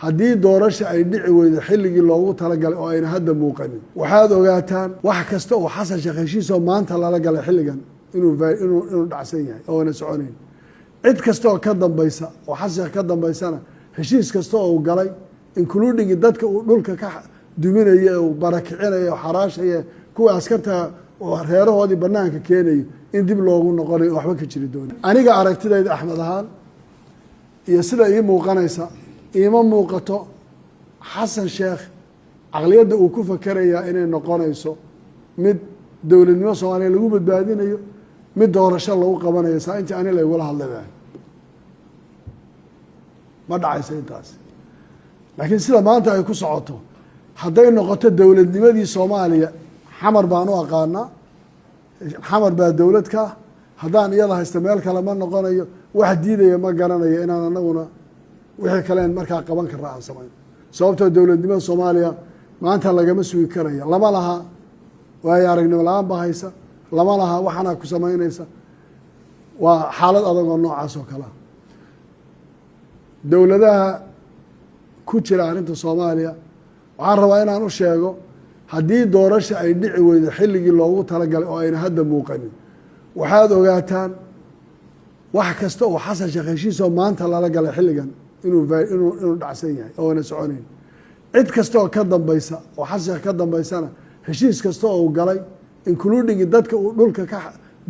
haddii doorasho ay dhici weydo xilligii loogu talagalay oo ayna hadda muuqanin waxaad ogaataan wax kasta oo xasan sheekh heshiisoo maanta lala galay xilligan inuu dhacsan yahay oo ayna soconayn cid kasta oo ka dambaysa oo xasan sheekh ka dambaysana heshiis kasta oo uu galay including dadka uu dhulka ka duminaya oo barakicinaya oo xaraashaya kuwa askarta oo reerahoodii banaanka keenayo in dib loogu noqonayo waxba ka jiri doonin aniga aragtidayda axmed ahaan iyo sida ii muuqanaysa iima muuqato xasan sheekh caqliyadda uu ku fakerayaa inay noqonayso mid dowladnimo soomaaliya lagu badbaadinayo mid doorasho lagu qabanayo saa intii ani laygula hadlay ma dhacaysa intaas laakiin sida maanta ay ku socoto hadday noqoto dowladnimadii soomaaliya xamar baan u aqaanaa xamar baa dowlad ka haddaan iyada haysta meel kale ma noqonayo wax diidaya ma garanayo inaan anaguna wixii kaleen markaa qaban karra aan samayn sababtoo dowladnimada soomaaliya maanta lagama sugi karaya lama laha waayo aragnimo la-aan ba haysa lama laha waxaanaa ku samaynaysa waa xaalad adag oo noocaas oo kalea dowladaha ku jira arrinta soomaaliya waxaan rabaa inaan u sheego haddii doorasho ay dhici weydo xilligii loogu talagalay oo ayna hadda muuqanin waxaad ogaataan wax kasta oo xasan sheekh heshiisoo maanta lala galay xilligan inuu dhacsan yahay oo ayna soconayn cid kasta oo ka dambaysa oo xasan sheekh ka dambaysana heshiis kasta oo uu galay including dadka uu dhulka ka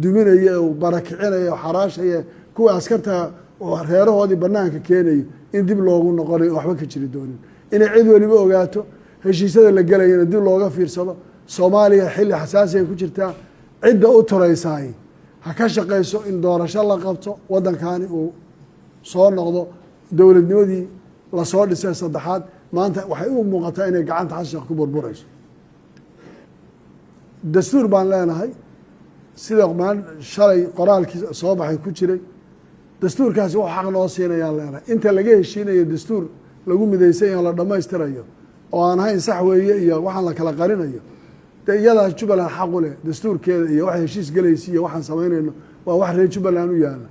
duminaya oo barakicinaya oo xaraashaya kuwa askarta oo reerahoodii banaanka keenayo in dib loogu noqonayo waxba ka jiri doonin inay cid weliba ogaato heshiisyada la gelayana dib looga fiirsado soomaaliya xilli xasaasi ay ku jirtaa cidda u turaysaay ha ka shaqayso in doorasho la qabto waddankani uu soo noqdo dowladnimadii lasoo dhisay saddexaad maanta waxay u muuqataa inay gacanta xasan sheekh ku burburayso dastuur baan leenahay sida shalay qoraalkii soo baxay ku jiray dastuurkaasi wax xaq noo siinayaan leenahay inta laga heshiinayo dastuur lagu midaysan yaho la dhammaystirayo oo aan ahayn sax weeye iyo waxaan la kala qarinayo dee iyadaas jubbaland xaq u leh dastuurkeeda iyo waxay heshiis gelaysa iyo waxaan samaynayno waa wax reer jubbaland u yaala